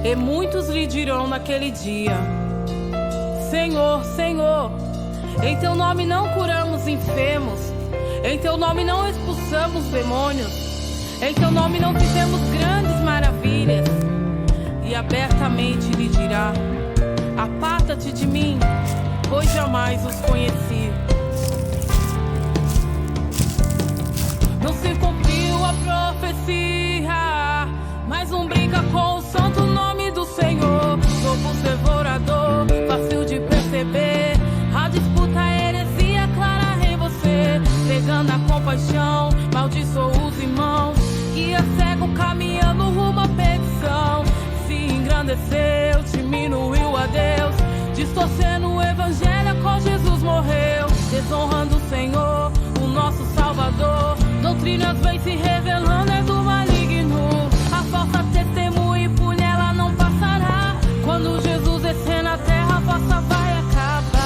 E muitos lhe dirão naquele dia: Senhor, Senhor, em teu nome não curamos enfermos, em teu nome não expulsamos demônios, em teu nome não fizemos grandes maravilhas. E abertamente lhe dirá: Aparta-te de mim, pois jamais os conheci. Não se cumpriu a profecia, mas um brinca com o santo nome do Senhor. Lobo devorador, fácil de perceber, a disputa, a heresia clara em você. Pegando a compaixão, maldiçoou os irmãos, guia cego caminhando rumo à perdição. Se engrandeceu, diminuiu a Deus, distorcendo o evangelho com Jesus morreu. Desonrando o Senhor, o nosso Salvador, doutrinas vem se revelando, é do maligno. A falsa testemunha e por nela não passará. Quando Jesus descer na terra, a falsa vai acabar.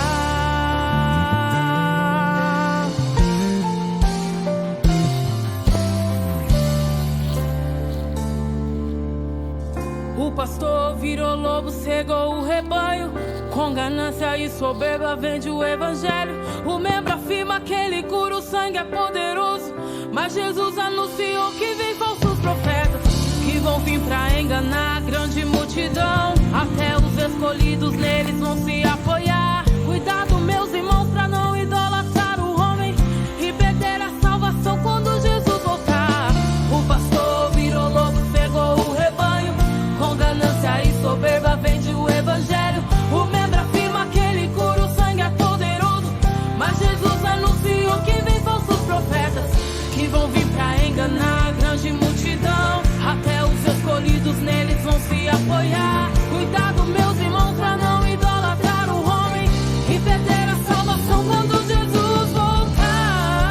O pastor virou lobo, cegou o rebanho, com ganância e soberba vende o evangelho. O membro afirma que ele cura, o sangue é poderoso, mas Jesus anunciou que vem falsos profetas, que vão vir pra enganar a grande multidão. Até os escolhidos neles vão se apoiar. Cuidado, meus irmãos, pra não idolatrar o homem e perder a salvação quando Jesus voltar. O pastor virou lobo, cegou o rebanho, com ganância e soberba vende o evangelho. O membro afirma que ele cura, o sangue é poderoso, mas Jesus anunciou que vem falsos profetas, que vão vir pra enganar a grande multidão. Até os escolhidos neles vão se apoiar. Cuidado, meus irmãos, pra não idolatrar o homem e perder a salvação quando Jesus voltar.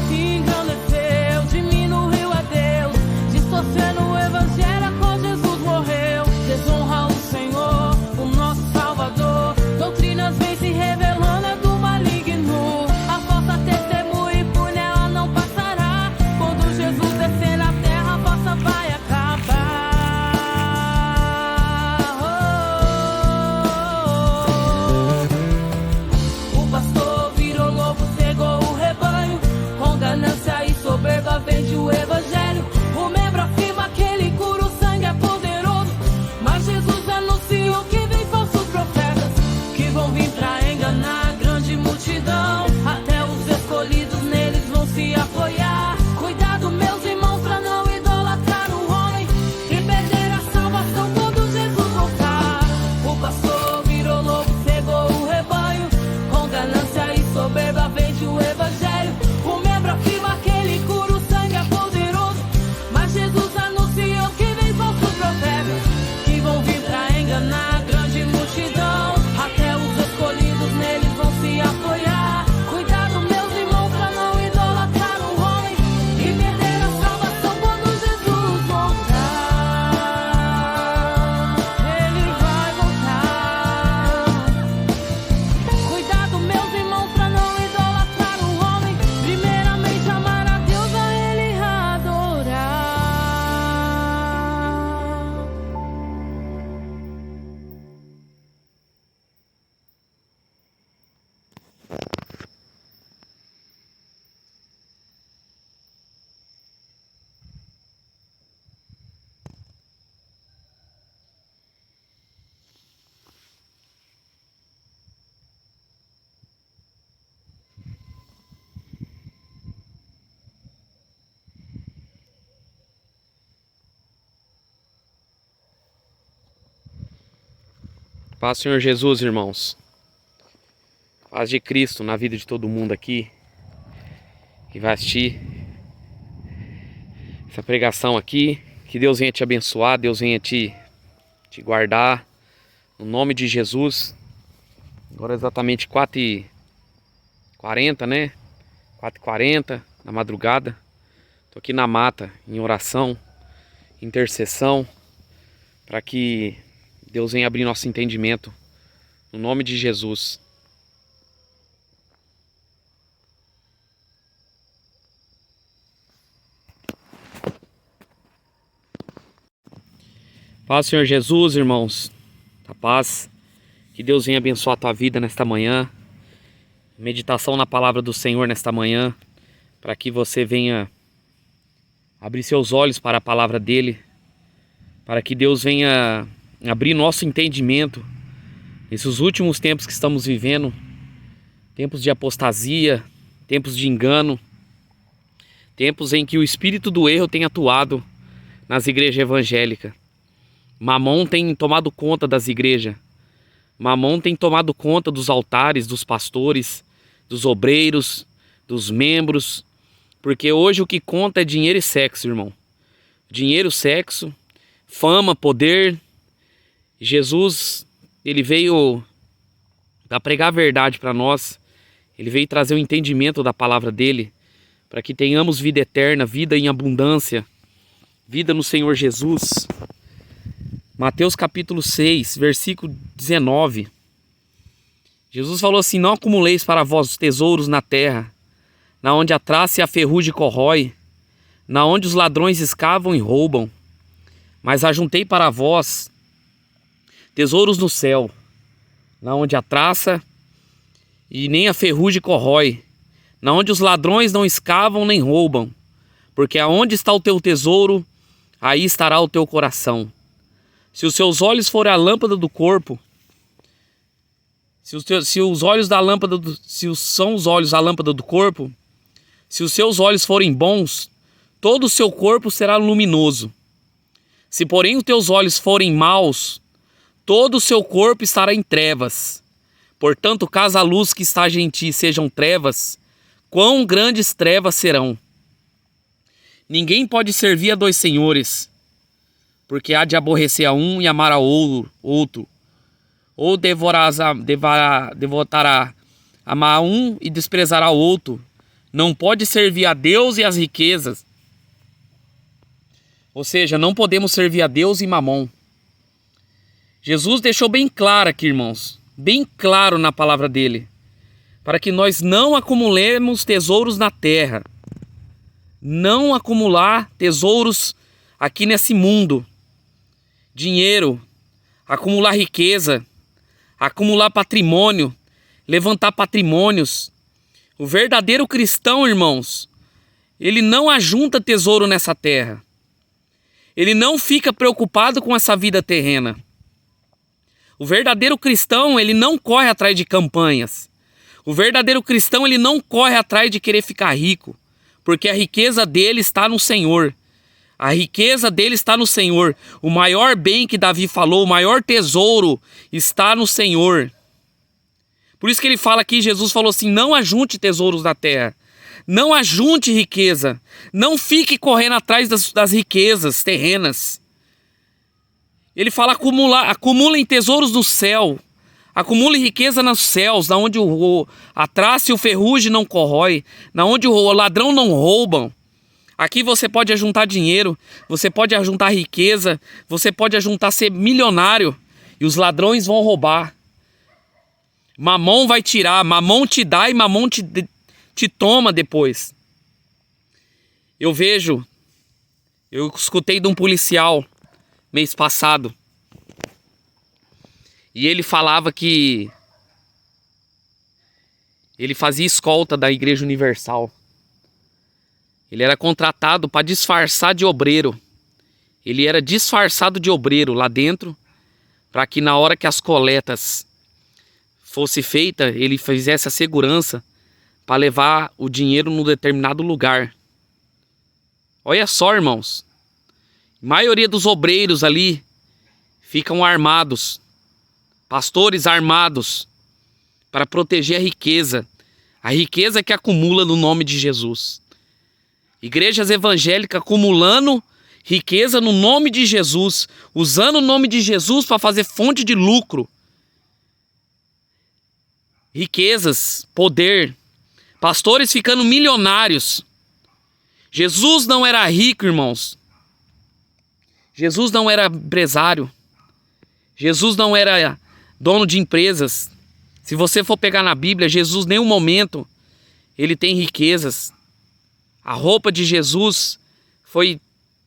Se engrandeceu, diminuiu a Deus, distorcendo o evangelho com Jesus morreu. Desonra o Senhor, o nosso Salvador, doutrinas vem se revelando, é do maligno. A falsa testemunha e por nela não passará. Quando Jesus descer na terra, a falsa vai acabar. O pastor virou lobo, cegou o rebanho, com ganância e soberba vende o evangelho. O membro afirma que ele cura, o sangue é poderoso, mas Jesus anunciou que vem falsos profetas, que vão vir pra enganar a grande multidão. Até os escolhidos neles vão se apoiar. Cuidado, meus irmãos, pra não idolatrar o homem e perder a salvação quando Jesus voltar. O pastor virou lobo, cegou o rebanho, com ganância e soberba vende o evangelho. O membro afirma que ele cura, o sangue é poderoso, mas Jesus anunciou que vem falsos profetas, que vão vir pra enganar a grande multidão. Até os escolhidos neles vão se apoiar. Cuidado, meus irmãos, pra não idolatrar o homem e perder a salvação quando Jesus voltar. Ele vai voltar. Cuidado, meus irmãos, pra não idolatrar o homem. Primeiramente amar a Deus, a Ele adorar. Paz, Senhor Jesus, irmãos. Paz de Cristo na vida de todo mundo aqui que vai assistir essa pregação aqui. Que Deus venha te abençoar, Deus venha te guardar. No nome de Jesus. Agora é exatamente 4h40, né? 4h40 da madrugada. Estou aqui na mata, em oração, intercessão, para que Deus venha abrir nosso entendimento No nome de Jesus. Paz, Senhor Jesus, irmãos. A paz. Que Deus venha abençoar a tua vida nesta manhã. Meditação na palavra do Senhor nesta manhã. Para que você venha abrir seus olhos para a palavra dele. Para que Deus venha abrir nosso entendimento. Nesses últimos tempos que estamos vivendo. Tempos de apostasia. Tempos de engano. Tempos em que o espírito do erro tem atuado nas igrejas evangélicas. Mamon tem tomado conta das igrejas. Mamon tem tomado conta dos altares, dos pastores, dos obreiros, dos membros. Porque hoje o que conta é dinheiro e sexo, irmão. Dinheiro, sexo, fama, poder. Jesus, ele veio para pregar a verdade para nós. Ele veio trazer o entendimento da palavra dele. Para que tenhamos vida eterna, vida em abundância. Vida no Senhor Jesus. Mateus capítulo 6, versículo 19. Jesus falou assim: não acumuleis para vós tesouros na terra, na onde a traça e a ferrugem corrói, na onde os ladrões escavam e roubam, mas ajuntei para vós tesouros no céu, na onde a traça e nem a ferrugem corrói, na onde os ladrões não escavam nem roubam, porque aonde está o teu tesouro, aí estará o teu coração. Se os seus olhos forem a lâmpada do corpo, se os olhos da lâmpada se são os olhos a lâmpada do corpo, se os seus olhos forem bons, todo o seu corpo será luminoso. Se porém os teus olhos forem maus, todo o seu corpo estará em trevas. Portanto, caso a luz que está em ti sejam trevas, quão grandes trevas serão. Ninguém pode servir a dois senhores, porque há de aborrecer a um e amar ao outro, ou devotará amar a um e desprezará o outro. Não pode servir a Deus e as riquezas. Ou seja, não podemos servir a Deus e Mamon. Jesus deixou bem claro aqui, irmãos, bem claro na palavra dele, para que nós não acumulemos tesouros na terra. Não acumular tesouros aqui nesse mundo. Dinheiro, acumular riqueza, acumular patrimônio, levantar patrimônios. O verdadeiro cristão, irmãos, ele não ajunta tesouro nessa terra. Ele não fica preocupado com essa vida terrena. O verdadeiro cristão, ele não corre atrás de campanhas. O verdadeiro cristão, ele não corre atrás de querer ficar rico, porque a riqueza dele está no Senhor. A riqueza dele está no Senhor. O maior bem que Davi falou, o maior tesouro está no Senhor. Por isso que ele fala aqui, Jesus falou assim: não ajunte tesouros na terra. Não ajunte riqueza. Não fique correndo atrás das riquezas terrenas. Ele fala: acumulem tesouros no céu. Acumule riqueza nos céus, na onde a traça e o ferrugem não corrói, na onde o ladrão não roubam. Aqui você pode ajuntar dinheiro, você pode ajuntar riqueza, você pode ajuntar ser milionário e os ladrões vão roubar. Mamon vai tirar, Mamon te dá e Mamon te toma depois. Eu escutei de um policial mês passado e ele falava que ele fazia escolta da Igreja Universal. Ele era contratado para disfarçar de obreiro. Ele era disfarçado de obreiro lá dentro, para que na hora que as coletas fosse feita, ele fizesse a segurança para levar o dinheiro num determinado lugar. Olha só, irmãos. A maioria dos obreiros ali ficam armados. Pastores armados para proteger a riqueza. A riqueza que acumula no nome de Jesus. Igrejas evangélicas acumulando riqueza no nome de Jesus, usando o nome de Jesus para fazer fonte de lucro. Riquezas, poder, pastores ficando milionários. Jesus não era rico, irmãos. Jesus não era empresário. Jesus não era dono de empresas. Se você for pegar na Bíblia, Jesus, em nenhum momento, ele tem riquezas. A roupa de Jesus foi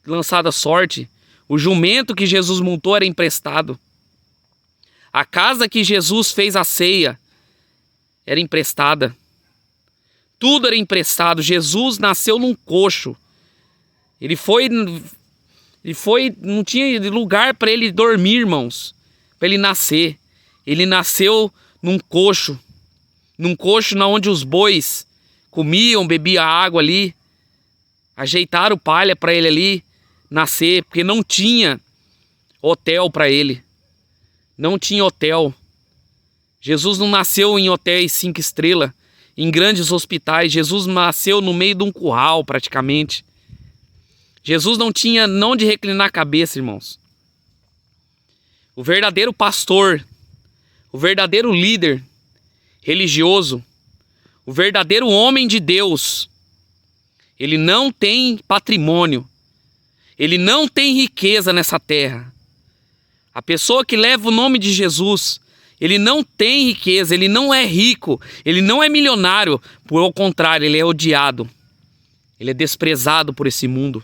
lançada à sorte. O jumento que Jesus montou era emprestado. A casa que Jesus fez a ceia era emprestada. Tudo era emprestado. Jesus nasceu num coxo. Não tinha lugar para ele dormir, irmãos, para ele nascer. Ele nasceu num coxo na onde os bois comiam, bebiam água ali. Ajeitaram palha para ele ali nascer, porque não tinha hotel para ele. Não tinha hotel. Jesus não nasceu em hotéis 5 estrelas, em grandes hospitais. Jesus nasceu no meio de um curral, praticamente. Jesus não tinha onde reclinar a cabeça, irmãos. O verdadeiro pastor, o verdadeiro líder religioso, o verdadeiro homem de Deus, ele não tem patrimônio, ele não tem riqueza nessa terra. A pessoa que leva o nome de Jesus, ele não tem riqueza, ele não é rico, ele não é milionário. Por contrário, ele é odiado. Ele é desprezado por esse mundo.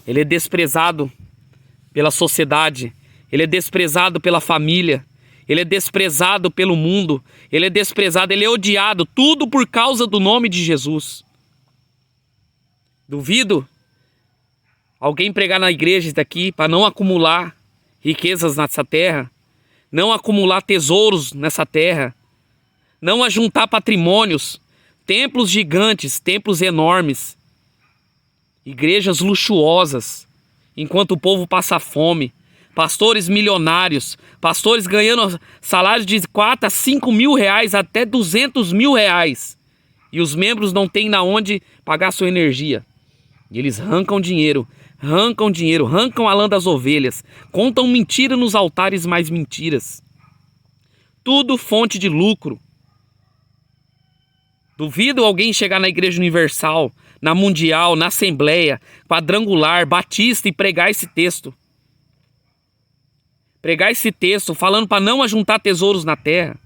Ele é desprezado pela sociedade. Ele é desprezado pela família. Ele é desprezado pelo mundo. Ele é desprezado, ele é odiado. Tudo por causa do nome de Jesus. Duvido alguém pregar na igreja daqui para não acumular riquezas nessa terra, não acumular tesouros nessa terra, não ajuntar patrimônios, templos gigantes, templos enormes, igrejas luxuosas, enquanto o povo passa fome, pastores milionários, pastores ganhando salários de 4 a 5 mil reais, até 200 mil reais, e os membros não têm na onde pagar sua energia, e eles arrancam dinheiro, arrancam a lã das ovelhas, contam mentira nos altares mais mentiras. Tudo fonte de lucro. Duvido alguém chegar na Igreja Universal, na Mundial, na Assembleia, Quadrangular, Batista e pregar esse texto. Pregar esse texto falando para não ajuntar tesouros na terra.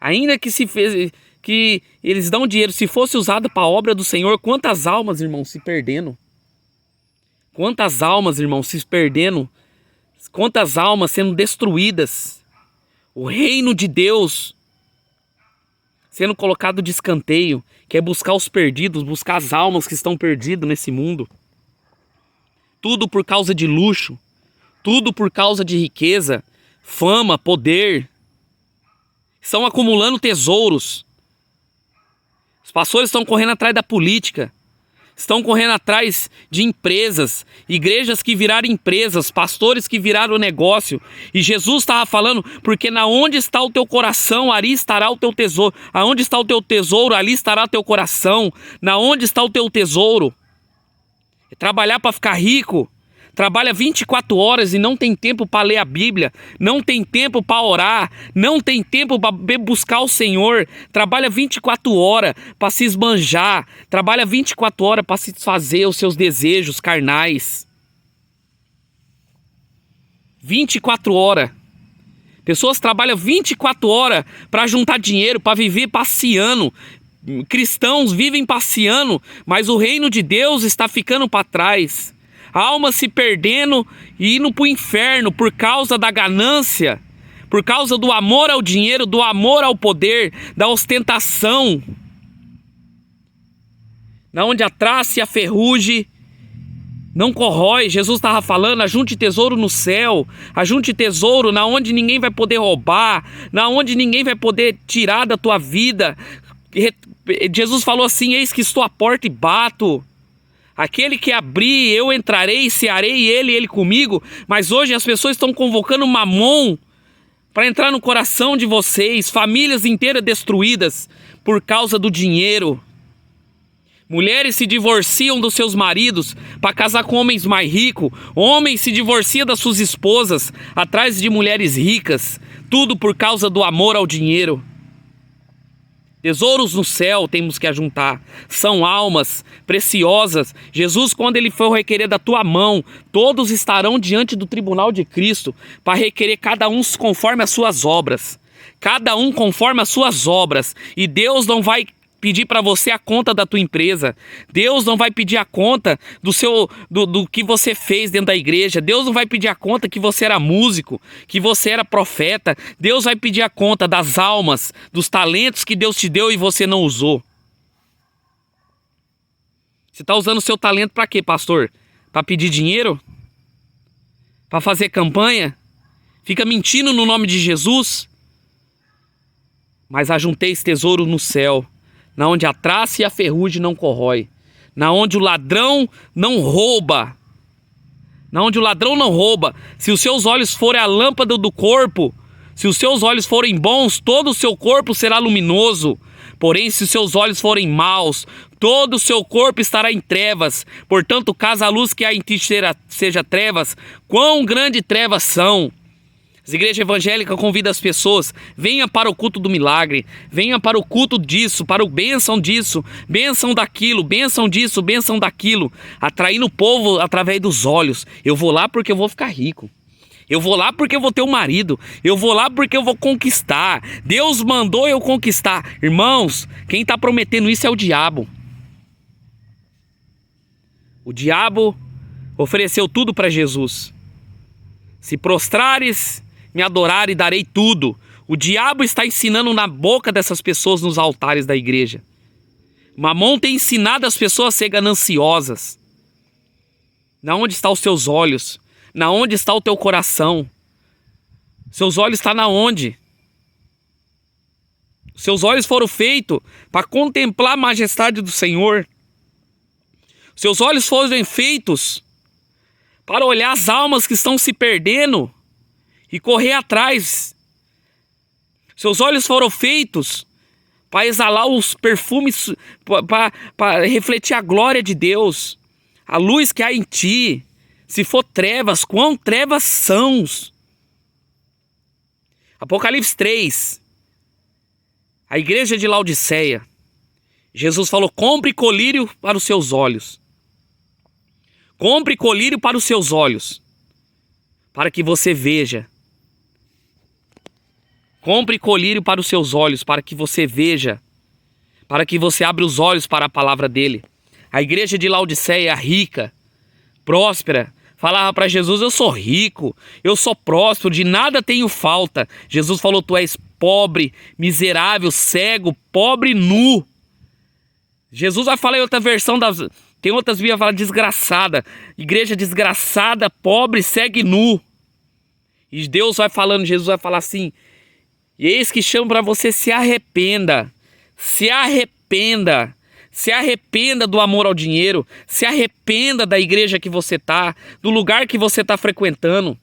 Ainda que eles dão dinheiro, se fosse usado para a obra do Senhor, quantas almas, irmãos, se perdendo? Quantas almas, irmãos, se perdendo? Quantas almas sendo destruídas? O reino de Deus sendo colocado de escanteio, que é buscar os perdidos, buscar as almas que estão perdidas nesse mundo. Tudo por causa de luxo, tudo por causa de riqueza, fama, poder. Estão acumulando tesouros. Os pastores estão correndo atrás da política. Estão correndo atrás de empresas, igrejas que viraram empresas, pastores que viraram negócio. E Jesus estava falando, porque na onde está o teu coração, ali estará o teu tesouro. Aonde está o teu tesouro, ali estará o teu coração. Na onde está o teu tesouro? É trabalhar para ficar rico. Trabalha 24 horas e não tem tempo para ler a Bíblia, não tem tempo para orar, não tem tempo para buscar o Senhor. Trabalha 24 horas para se esbanjar, trabalha 24 horas para satisfazer os seus desejos carnais. 24 horas. Pessoas trabalham 24 horas para juntar dinheiro, para viver passeando. Cristãos vivem passeando, mas o reino de Deus está ficando para trás. Almas se perdendo e indo para o inferno por causa da ganância, por causa do amor ao dinheiro, do amor ao poder, da ostentação. Na onde a traça e a ferrugem não corrói. Jesus estava falando, ajunte tesouro no céu, ajunte tesouro na onde ninguém vai poder roubar, na onde ninguém vai poder tirar da tua vida. Jesus falou assim, eis que estou à porta e bato. Aquele que abrir, eu entrarei, cearei ele comigo. Mas hoje as pessoas estão convocando Mamon para entrar no coração de vocês. Famílias inteiras destruídas por causa do dinheiro. Mulheres se divorciam dos seus maridos para casar com homens mais ricos. Homens se divorciam das suas esposas atrás de mulheres ricas. Tudo por causa do amor ao dinheiro. Tesouros no céu temos que ajuntar. São almas preciosas. Jesus, quando ele for requerer da tua mão, todos estarão diante do tribunal de Cristo para requerer cada um conforme as suas obras. Cada um conforme as suas obras. E Deus não vai pedir para você a conta da tua empresa. Deus não vai pedir a conta do que você fez dentro da igreja. Deus não vai pedir a conta que você era músico, que você era profeta. Deus vai pedir a conta das almas, dos talentos que Deus te deu e você não usou. Você está usando o seu talento para quê, pastor? Para pedir dinheiro? Para fazer campanha? Fica mentindo no nome de Jesus? Mas ajunteis tesouro no céu, na onde a traça e a ferrugem não corrói, na onde o ladrão não rouba. Na onde o ladrão não rouba. Se os seus olhos forem a lâmpada do corpo, se os seus olhos forem bons, todo o seu corpo será luminoso. Porém, se os seus olhos forem maus, todo o seu corpo estará em trevas. Portanto, caso a luz que há em ti seja trevas, quão grande trevas são. As igrejas evangélicas convidam as pessoas, venha para o culto do milagre, venha para o culto disso, para o bênção disso, bênção daquilo, bênção disso, bênção daquilo, atraindo o povo através dos olhos. Eu vou lá porque eu vou ficar rico. Eu vou lá porque eu vou ter um marido. Eu vou lá porque eu vou conquistar. Deus mandou eu conquistar. Irmãos, quem está prometendo isso é o diabo. O diabo ofereceu tudo para Jesus. Se prostrares, me adorar e darei tudo. O diabo está ensinando na boca dessas pessoas nos altares da igreja. Mamon tem ensinado as pessoas a ser gananciosas. Na onde estão os seus olhos? Na onde está o teu coração? Seus olhos estão na onde? Seus olhos foram feitos para contemplar a majestade do Senhor. Seus olhos foram feitos para olhar as almas que estão se perdendo e correr atrás. Seus olhos foram feitos para exalar os perfumes, para refletir a glória de Deus, a luz que há em ti. Se for trevas, quão trevas são? Apocalipse 3, a igreja de Laodiceia. Jesus falou: compre colírio para os seus olhos. Compre colírio para os seus olhos, para que você veja. Compre colírio para os seus olhos, para que você veja, para que você abra os olhos para a palavra dele. A igreja de Laodiceia, rica, próspera, falava para Jesus: eu sou rico, eu sou próspero, de nada tenho falta. Jesus falou: tu és pobre, miserável, cego, pobre, nu. Jesus vai falar em outra versão, tem outras Bíblias que falam desgraçada. Igreja desgraçada, pobre, cego e nu. E Deus vai falando, Jesus vai falar assim: e eis que chamo para você, se arrependa. Se arrependa. Se arrependa do amor ao dinheiro. Se arrependa da igreja que você está, do lugar que você está frequentando.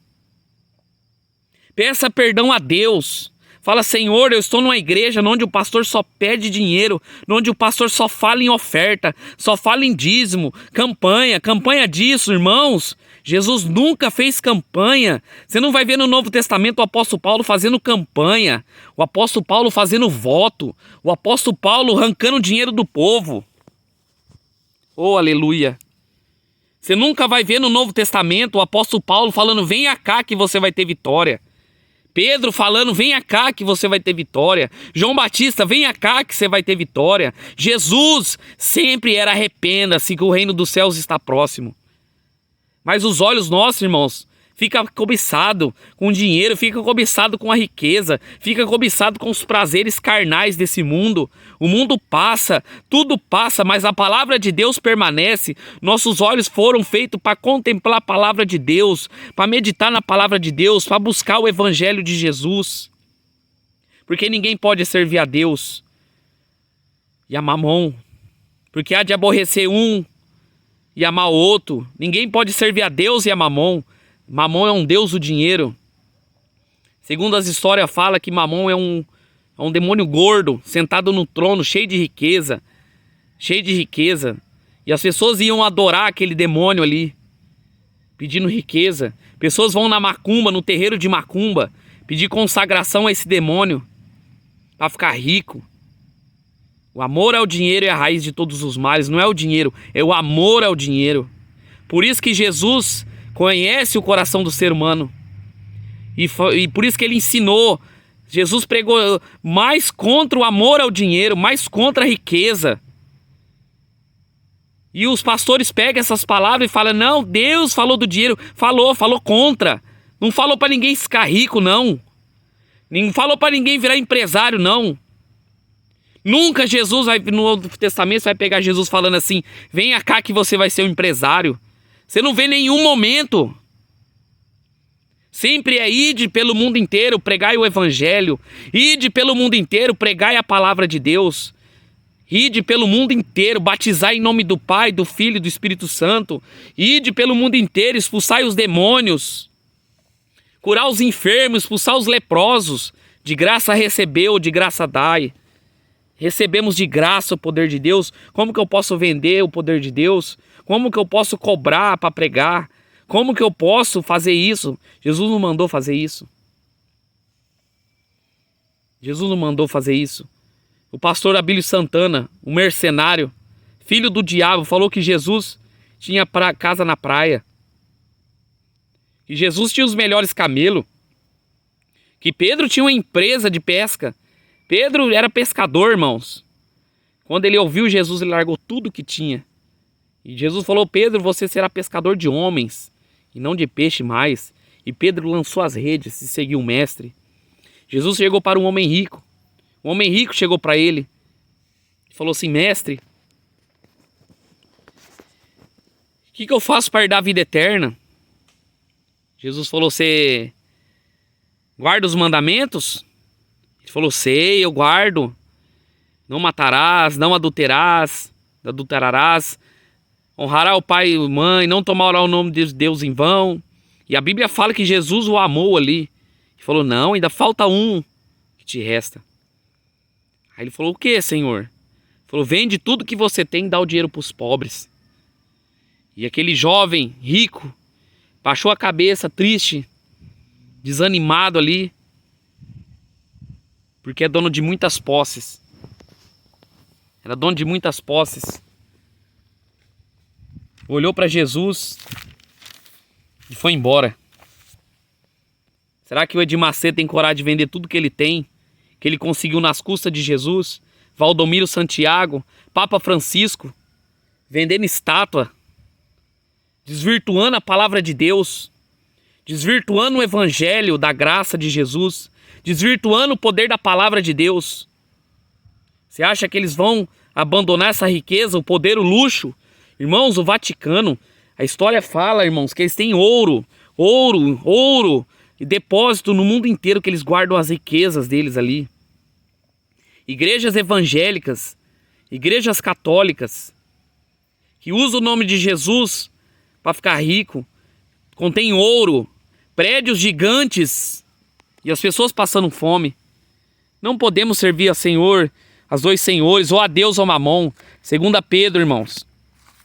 Peça perdão a Deus. Fala: Senhor, eu estou numa igreja onde o pastor só pede dinheiro, onde o pastor só fala em oferta, só fala em dízimo, campanha disso, irmãos. Jesus nunca fez campanha. Você não vai ver no Novo Testamento o apóstolo Paulo fazendo campanha, o apóstolo Paulo fazendo voto, o apóstolo Paulo arrancando dinheiro do povo. Oh, aleluia. Você nunca vai ver no Novo Testamento o apóstolo Paulo falando: venha cá que você vai ter vitória. Pedro falando: venha cá que você vai ter vitória. João Batista: venha cá que você vai ter vitória. Jesus sempre era: arrependa-se que o reino dos céus está próximo. Mas os olhos nossos, irmãos, fica cobiçado com o dinheiro, fica cobiçado com a riqueza, fica cobiçado com os prazeres carnais desse mundo. O mundo passa, tudo passa, mas a palavra de Deus permanece. Nossos olhos foram feitos para contemplar a palavra de Deus, para meditar na palavra de Deus, para buscar o evangelho de Jesus. Porque ninguém pode servir a Deus e a Mamon, porque há de aborrecer um e amar o outro. Ninguém pode servir a Deus e a Mamon. Mamon é um deus do dinheiro. Segundo as histórias, fala que Mamon é um demônio gordo, sentado no trono, cheio de riqueza. Cheio de riqueza. E as pessoas iam adorar aquele demônio ali, pedindo riqueza. Pessoas vão na macumba, no terreiro de macumba, pedir consagração a esse demônio, para ficar rico. O amor ao dinheiro é a raiz de todos os males. Não é o dinheiro, é o amor ao dinheiro. Por isso que Jesus conhece o coração do ser humano. E por isso que ele ensinou. Jesus pregou mais contra o amor ao dinheiro, mais contra a riqueza. E os pastores pegam essas palavras e falam: não, Deus falou do dinheiro. Falou contra. Não falou para ninguém ficar rico, não. Não falou para ninguém virar empresário, não. Nunca Jesus vai, no Novo Testamento, vai pegar Jesus falando assim: venha cá que você vai ser um empresário. Você não vê nenhum momento. Sempre é ide pelo mundo inteiro, pregai o evangelho. Ide pelo mundo inteiro, pregai a palavra de Deus. Ide pelo mundo inteiro, batizai em nome do Pai, do Filho e do Espírito Santo. Ide pelo mundo inteiro, expulsai os demônios. Curar os enfermos, expulsar os leprosos. De graça recebeu, de graça dai. Recebemos de graça o poder de Deus. Como que eu posso vender o poder de Deus? Como que eu posso cobrar para pregar? Como que eu posso fazer isso? Jesus não mandou fazer isso. Jesus não mandou fazer isso. O pastor Abílio Santana, o mercenário, filho do diabo, falou que Jesus tinha casa na praia. Que Jesus tinha os melhores camelos. Que Pedro tinha uma empresa de pesca. Pedro era pescador, irmãos. Quando ele ouviu Jesus, ele largou tudo que tinha. E Jesus falou: Pedro, você será pescador de homens e não de peixe mais. E Pedro lançou as redes e seguiu o mestre. Jesus chegou para um homem rico. Um homem rico chegou para ele e falou assim: mestre, o que eu faço para herdar a vida eterna? Jesus falou: você guarda os mandamentos? Ele falou: sei, eu guardo. Não matarás, não adulterarás, honrará o pai e a mãe, não tomará o nome de Deus em vão. E a Bíblia fala que Jesus o amou ali. Ele falou: não, ainda falta um que te resta. Aí ele falou: o que, Senhor? Ele falou: vende tudo que você tem e dá o dinheiro para os pobres. E aquele jovem rico baixou a cabeça, triste, desanimado ali, porque é dono de muitas posses. Era dono de muitas posses. Olhou para Jesus e foi embora. Será que o Edir Macedo tem coragem de vender tudo que ele tem, que ele conseguiu nas custas de Jesus? Valdomiro Santiago, Papa Francisco, vendendo estátua, desvirtuando a palavra de Deus, desvirtuando o evangelho da graça de Jesus, desvirtuando o poder da palavra de Deus. Você acha que eles vão abandonar essa riqueza, o poder, o luxo? Irmãos, o Vaticano, a história fala, irmãos, que eles têm ouro e depósito no mundo inteiro, que eles guardam as riquezas deles ali. Igrejas evangélicas, igrejas católicas, que usam o nome de Jesus para ficar rico, contém ouro, prédios gigantes e as pessoas passando fome. Não podemos servir a Senhor, aos dois senhores, ou a Deus ou a Mamon. 2 Pedro, irmãos,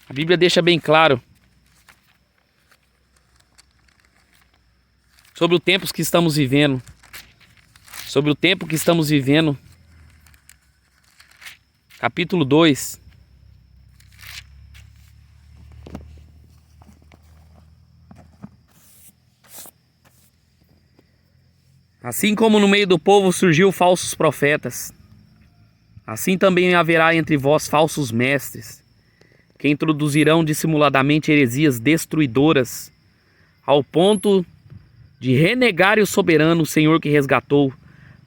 a Bíblia deixa bem claro sobre o tempo que estamos vivendo. Sobre o tempo que estamos vivendo. Capítulo 2. Assim como no meio do povo surgiu falsos profetas, assim também haverá entre vós falsos mestres, que introduzirão dissimuladamente heresias destruidoras, ao ponto de renegarem o soberano, o Senhor que resgatou,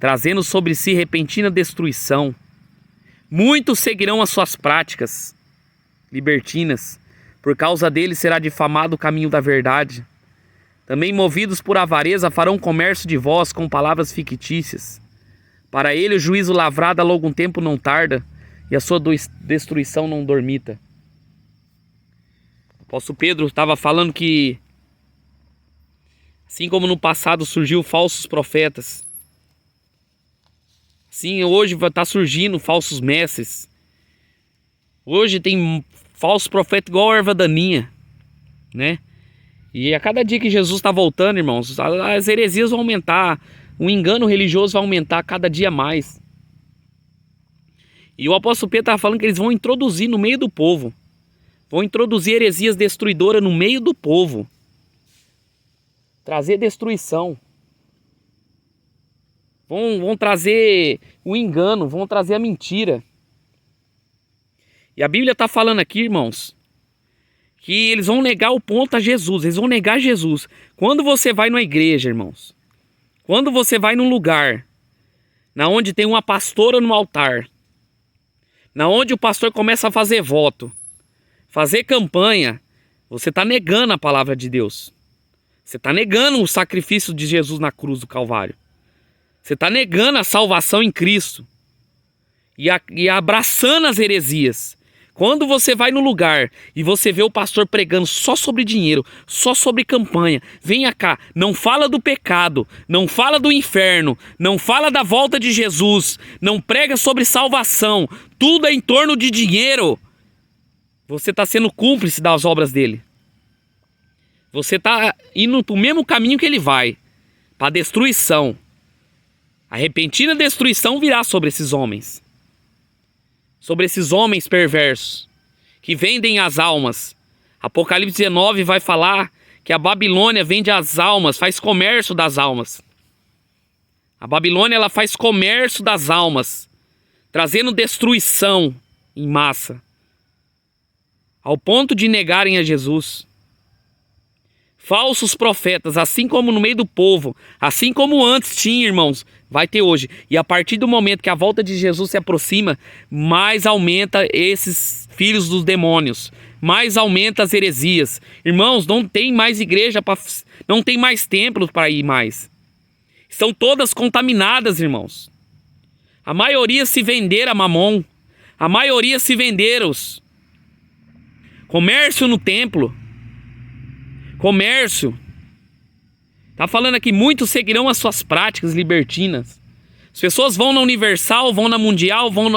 trazendo sobre si repentina destruição. Muitos seguirão as suas práticas libertinas, por causa deles será difamado o caminho da verdade. Também movidos por avareza farão comércio de vós com palavras fictícias. Para ele o juízo lavrado a longo tempo não tarda, e a sua destruição não dormita. O apóstolo Pedro estava falando que, assim como no passado surgiu falsos profetas, sim, hoje vai estar surgindo falsos mestres. Hoje tem falsos profetas igual a erva daninha, né? E a cada dia que Jesus está voltando, irmãos, as heresias vão aumentar. O engano religioso vai aumentar cada dia mais. E o apóstolo Pedro estava falando que eles vão introduzir no meio do povo. Vão introduzir heresias destruidoras no meio do povo. Trazer destruição. Vão trazer o engano, vão trazer a mentira. E a Bíblia está falando aqui, irmãos, que eles vão negar o ponto a Jesus, eles vão negar Jesus. Quando você vai numa igreja, irmãos, quando você vai num lugar, na onde tem uma pastora no altar, na onde o pastor começa a fazer voto, fazer campanha, você está negando a palavra de Deus. Você está negando o sacrifício de Jesus na cruz do Calvário. Você está negando a salvação em Cristo. E abraçando as heresias. Quando você vai no lugar e você vê o pastor pregando só sobre dinheiro, só sobre campanha, venha cá, não fala do pecado, não fala do inferno, não fala da volta de Jesus, não prega sobre salvação, tudo é em torno de dinheiro. Você está sendo cúmplice das obras dele. Você está indo para o mesmo caminho que ele vai, para a destruição. A repentina destruição virá sobre esses homens. Sobre esses homens perversos que vendem as almas. Apocalipse 19 vai falar que a Babilônia vende as almas, faz comércio das almas. A Babilônia ela faz comércio das almas, trazendo destruição em massa, ao ponto de negarem a Jesus. Falsos profetas, assim como no meio do povo, assim como antes tinha, irmãos, vai ter hoje. E a partir do momento que a volta de Jesus se aproxima, mais aumenta esses filhos dos demônios, mais aumenta as heresias. Irmãos, não tem mais igreja, não tem mais templos para ir mais. Estão todas contaminadas, irmãos. A maioria se venderam a mamon, a maioria se venderam. Comércio no templo. Comércio. Tá falando aqui, muitos seguirão as suas práticas libertinas. As pessoas vão na Universal, vão na Mundial, vão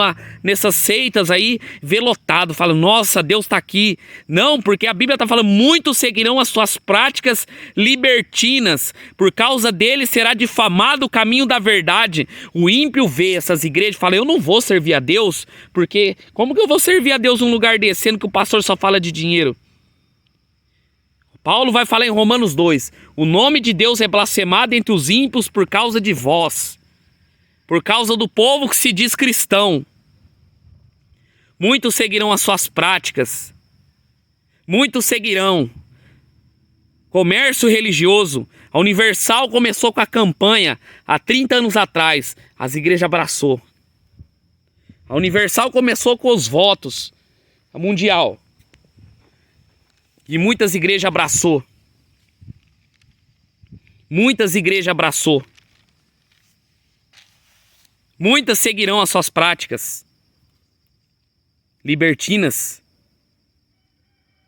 nessas seitas aí, vê lotado, falam, nossa, Deus tá aqui. Não, porque a Bíblia tá falando, muitos seguirão as suas práticas libertinas. Por causa dele será difamado o caminho da verdade. O ímpio vê essas igrejas e fala, eu não vou servir a Deus, porque como que eu vou servir a Deus num lugar desse, sendo que o pastor só fala de dinheiro? Paulo vai falar em Romanos 2, o nome de Deus é blasfemado entre os ímpios por causa de vós, por causa do povo que se diz cristão. Muitos seguirão as suas práticas, muitos seguirão. Comércio religioso, a Universal começou com a campanha há 30 anos atrás, as igrejas abraçou. A Universal começou com os votos, a Mundial. E muitas igrejas abraçou. Muitas igrejas abraçou. Muitas seguirão as suas práticas libertinas.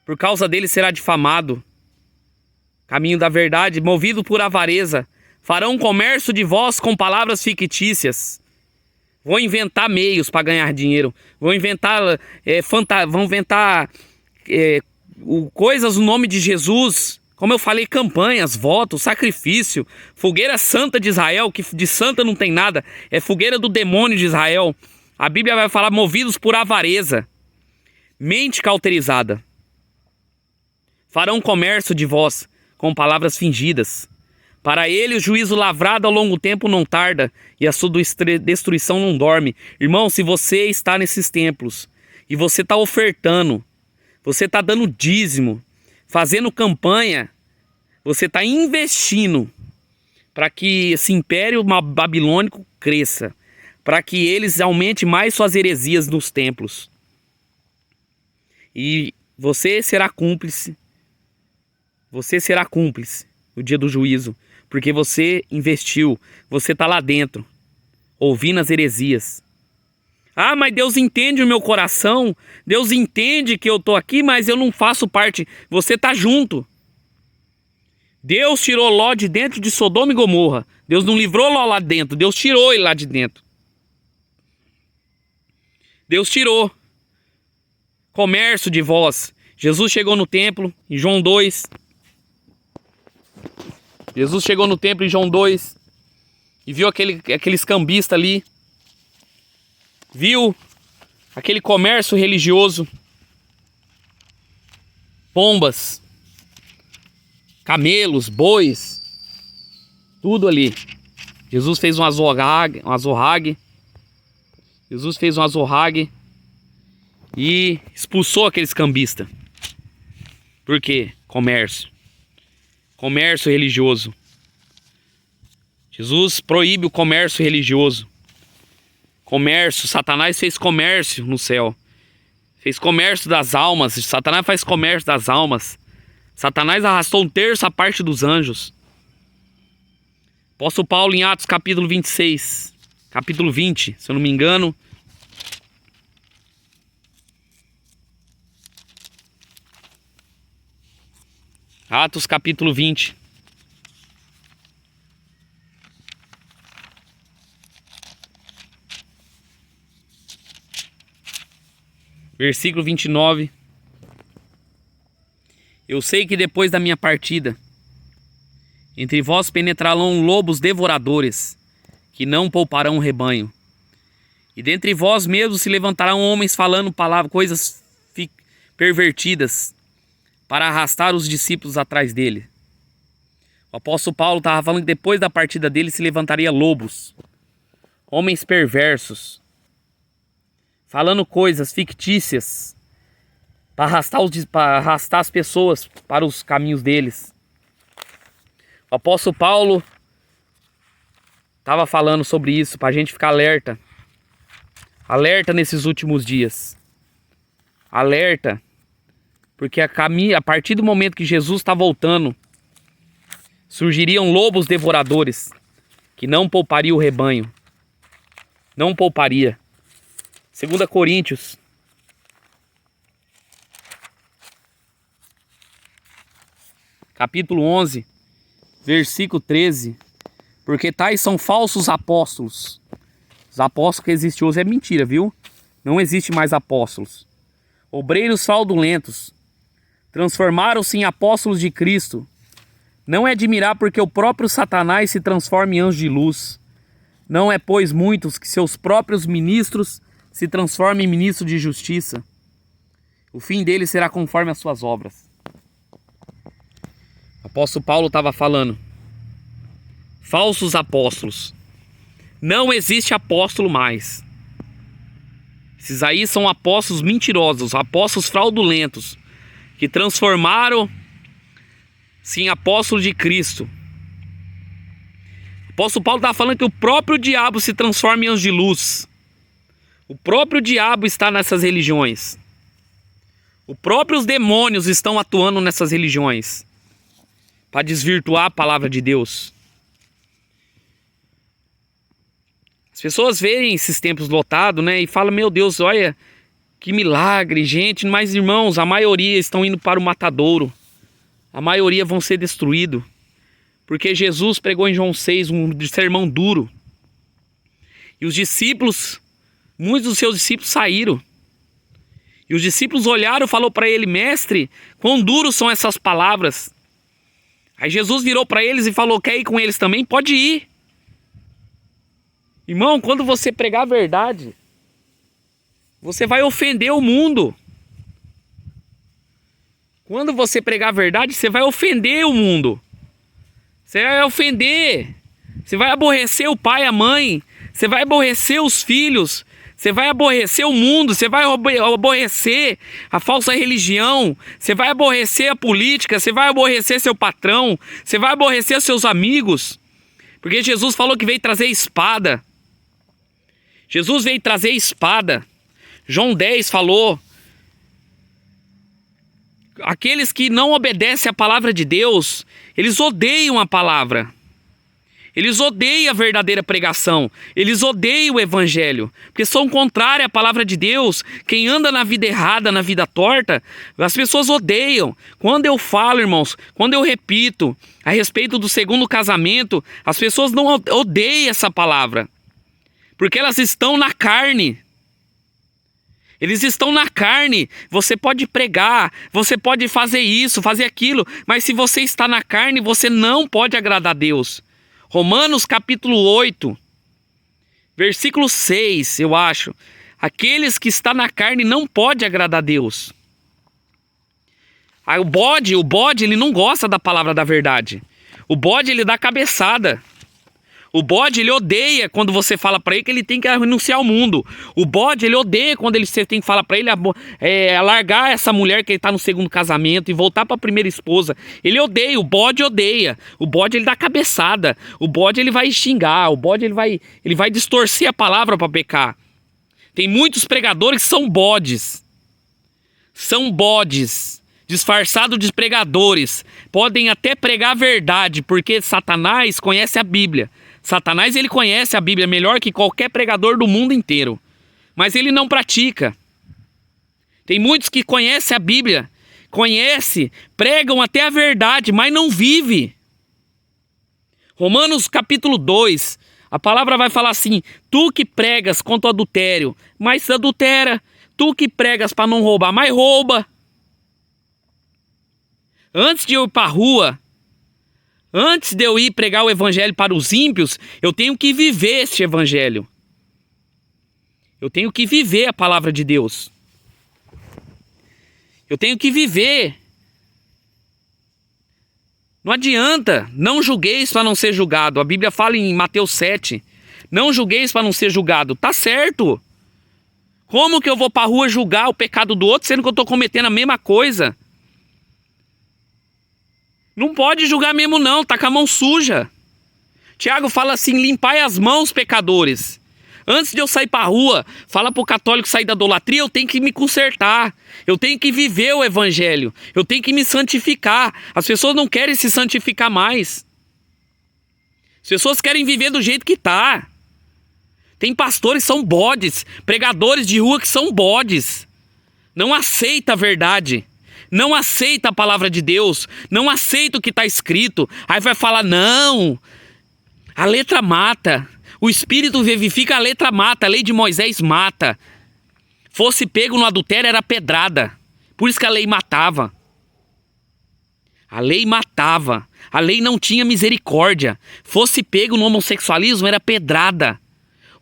Por causa dele será difamado. Caminho da verdade, movido por avareza. Farão comércio de vós com palavras fictícias. Vão inventar meios para ganhar dinheiro. Vão inventar coisas no nome de Jesus, como eu falei, campanhas, votos, sacrifício, fogueira santa de Israel, que de santa não tem nada, é fogueira do demônio de Israel. A Bíblia vai falar movidos por avareza, mente cauterizada. Farão comércio de vós com palavras fingidas. Para ele o juízo lavrado ao longo tempo não tarda e a sua destruição não dorme. Irmão, se você está nesses templos e você está ofertando, você está dando dízimo, fazendo campanha, você está investindo para que esse império babilônico cresça, para que eles aumentem mais suas heresias nos templos. E você será cúmplice no dia do juízo, porque você investiu, você está lá dentro, ouvindo as heresias. Ah, mas Deus entende o meu coração, Deus entende que eu estou aqui, mas eu não faço parte. Você está junto. Deus tirou Ló de dentro de Sodoma e Gomorra. Deus não livrou Ló lá dentro, Deus tirou ele lá de dentro. Deus tirou. Comércio de vós. Jesus chegou no templo, em João 2. Jesus chegou no templo em João 2 e viu aqueles cambistas ali. Viu aquele comércio religioso, pombas, camelos, bois, tudo ali. Jesus fez um azorrague. Jesus fez um azorrague e expulsou aqueles cambistas. Por quê? Comércio. Comércio religioso. Jesus proíbe o comércio religioso. Comércio. Satanás fez comércio no céu. Fez comércio das almas. Satanás faz comércio das almas. Satanás arrastou 1/3 dos anjos. Apóstolo Paulo em Atos capítulo 26. Capítulo 20, se eu não me engano. Atos capítulo 20. Versículo 29. Eu sei que depois da minha partida, entre vós penetrarão lobos devoradores, que não pouparão o rebanho. E dentre vós mesmos se levantarão homens falando coisas pervertidas, para arrastar os discípulos atrás dele. O apóstolo Paulo estava falando que depois da partida dele se levantaria lobos, homens perversos, falando coisas fictícias, para arrastar as pessoas para os caminhos deles. O apóstolo Paulo estava falando sobre isso, para a gente ficar alerta. Alerta nesses últimos dias. Alerta. Porque a partir do momento que Jesus está voltando, surgiriam lobos devoradores, que não poupariam o rebanho. Não pouparia. 2 Coríntios. Capítulo 11, versículo 13. Porque tais são falsos apóstolos. Os apóstolos que existem hoje é mentira, viu? Não existe mais apóstolos. Obreiros fraudulentos. Transformaram-se em apóstolos de Cristo. Não é admirar porque o próprio Satanás se transforma em anjo de luz. Não é, pois, muitos que seus próprios ministros se transformem em ministros de justiça. O fim deles será conforme as suas obras. O apóstolo Paulo estava falando. Falsos apóstolos. Não existe apóstolo mais. Esses aí são apóstolos mentirosos, apóstolos fraudulentos, que transformaram-se em apóstolos de Cristo. O apóstolo Paulo está falando que o próprio diabo se transforma em anjo de luz. O próprio diabo está nessas religiões. Os próprios demônios estão atuando nessas religiões para desvirtuar a palavra de Deus. As pessoas veem esses templos lotados, né, e falam, meu Deus, olha, que milagre, gente. Mas, irmãos, a maioria estão indo para o matadouro. A maioria vão ser destruídos. Porque Jesus pregou em João 6 um sermão duro. E os discípulos, muitos dos seus discípulos saíram. E os discípulos olharam e falaram para ele, mestre, quão duros são essas palavras. Aí Jesus virou para eles e falou, quer ir com eles também? Pode ir. Irmão, quando você pregar a verdade, você vai ofender o mundo. Quando você pregar a verdade, você vai ofender o mundo. Você vai ofender. Você vai aborrecer o pai e a mãe. Você vai aborrecer os filhos. Você vai aborrecer o mundo. Você vai aborrecer a falsa religião. Você vai aborrecer a política. Você vai aborrecer seu patrão. Você vai aborrecer seus amigos. Porque Jesus falou que veio trazer espada. Jesus veio trazer espada. João 10 falou, aqueles que não obedecem à palavra de Deus, eles odeiam a palavra. Eles odeiam a verdadeira pregação. Eles odeiam o evangelho, porque são contrários à palavra de Deus. Quem anda na vida errada, na vida torta, as pessoas odeiam. Quando eu falo, irmãos, quando eu repito a respeito do segundo casamento, as pessoas não odeiam essa palavra, porque elas estão na carne. Eles estão na carne. Você pode pregar, você pode fazer isso, fazer aquilo, mas se você está na carne, você não pode agradar a Deus. Romanos capítulo 8, versículo 6, eu acho. Aqueles que estão na carne não podem agradar a Deus. Aí o bode, ele não gosta da palavra da verdade. O bode, ele dá cabeçada. O bode, ele odeia quando você fala pra ele que ele tem que renunciar ao mundo. O bode, ele odeia quando você tem que falar pra ele largar essa mulher que ele tá no segundo casamento e voltar pra primeira esposa. Ele odeia, o bode odeia. O bode, ele dá cabeçada. O bode, ele vai xingar. O bode, ele vai distorcer a palavra pra pecar. Tem muitos pregadores que são bodes. São bodes. Disfarçados de pregadores. Podem até pregar a verdade, porque Satanás conhece a Bíblia. Satanás, ele conhece a Bíblia melhor que qualquer pregador do mundo inteiro. Mas ele não pratica. Tem muitos que conhecem a Bíblia. Pregam até a verdade, mas não vive. Romanos capítulo 2. A palavra vai falar assim: tu que pregas contra o adultério, mas adultera. Tu que pregas para não roubar, mas rouba. Antes de eu ir para a rua, antes de eu ir pregar o evangelho para os ímpios, eu tenho que viver este evangelho. Eu tenho que viver a palavra de Deus. Eu tenho que viver. Não adianta, não julgueis para não ser julgado. A Bíblia fala em Mateus 7, não julgueis para não ser julgado. Tá certo. Como que eu vou para a rua julgar o pecado do outro, sendo que eu estou cometendo a mesma coisa? Não pode julgar mesmo não, tá com a mão suja. Tiago fala assim: limpai as mãos, pecadores. Antes de eu sair para a rua, fala para o católico sair da idolatria, eu tenho que me consertar. Eu tenho que viver o evangelho. Eu tenho que me santificar. As pessoas não querem se santificar mais. As pessoas querem viver do jeito que tá. Tem pastores que são bodes, pregadores de rua que são bodes. Não aceita a verdade. Não aceita a palavra de Deus. Não aceita o que está escrito. Aí vai falar: não, a letra mata. O Espírito vivifica, a letra mata. A lei de Moisés mata. Fosse pego no adultério era pedrada. Por isso que a lei matava. A lei matava. A lei não tinha misericórdia. Fosse pego no homossexualismo era pedrada.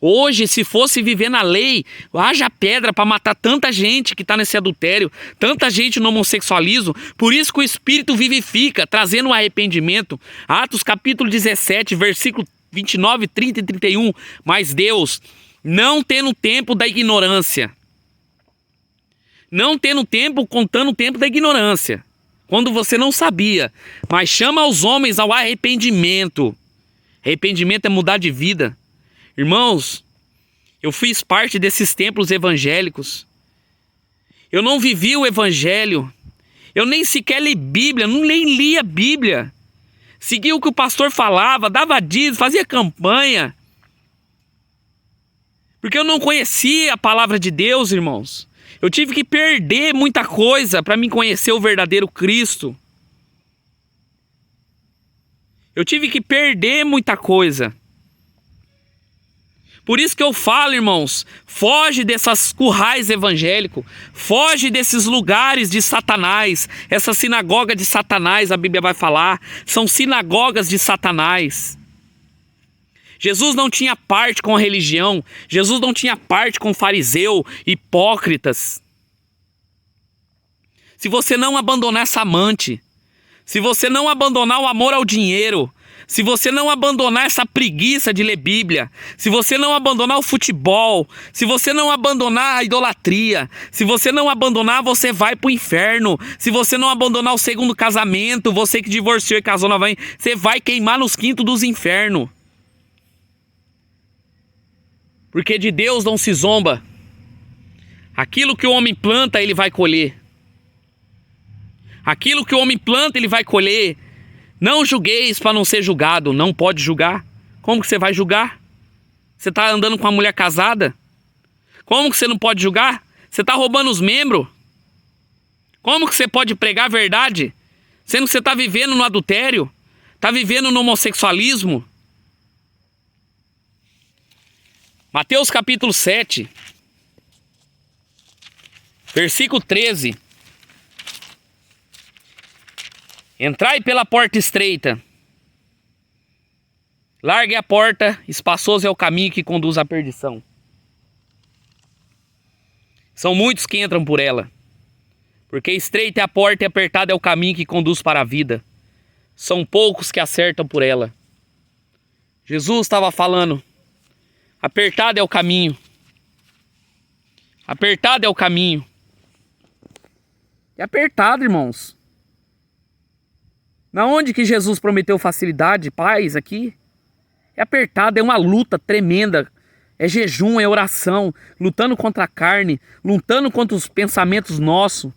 Hoje, se fosse viver na lei, haja pedra para matar tanta gente que está nesse adultério, tanta gente no homossexualismo. Por isso que o Espírito vivifica, trazendo um arrependimento. Atos capítulo 17, versículo 29, 30 e 31. Mas Deus, não tendo tempo da ignorância, não tendo tempo, contando o tempo da ignorância, quando você não sabia, mas chama os homens ao arrependimento. Arrependimento é mudar de vida. Irmãos, eu fiz parte desses templos evangélicos. Eu não vivi o evangelho. Eu nem sequer li Bíblia, nem lia Bíblia. Seguia o que o pastor falava, dava dízimo, fazia campanha. Porque eu não conhecia a palavra de Deus, irmãos. Eu tive que perder muita coisa para me conhecer o verdadeiro Cristo. Eu tive que perder muita coisa. Por isso que eu falo, irmãos, foge dessas currais evangélicos, foge desses lugares de Satanás, essa sinagoga de Satanás, a Bíblia vai falar, são sinagogas de Satanás. Jesus não tinha parte com a religião, Jesus não tinha parte com fariseu, hipócritas. Se você não abandonar essa amante, se você não abandonar o amor ao dinheiro, se você não abandonar essa preguiça de ler Bíblia, se você não abandonar o futebol, se você não abandonar a idolatria, se você não abandonar, você vai pro inferno. Se você não abandonar o segundo casamento, você que divorciou e casou novamente, você vai queimar nos quintos dos infernos. Porque de Deus não se zomba. Aquilo que o homem planta, ele vai colher. Aquilo que o homem planta, ele vai colher. Não julgueis para não ser julgado. Não pode julgar. Como que você vai julgar? Você está andando com uma mulher casada? Como que você não pode julgar? Você está roubando os membros? Como que você pode pregar a verdade? Sendo que você está vivendo no adultério? Está vivendo no homossexualismo? Mateus capítulo 7, versículo 13. Entrai pela porta estreita. Largue a porta, espaçoso é o caminho que conduz à perdição. São muitos que entram por ela. Porque estreita é a porta e apertado é o caminho que conduz para a vida. São poucos que acertam por ela. Jesus estava falando, apertado é o caminho. Apertado é o caminho. É apertado, irmãos. Na onde que Jesus prometeu facilidade, paz aqui? É apertado, é uma luta tremenda. É jejum, é oração, lutando contra a carne, lutando contra os pensamentos nossos,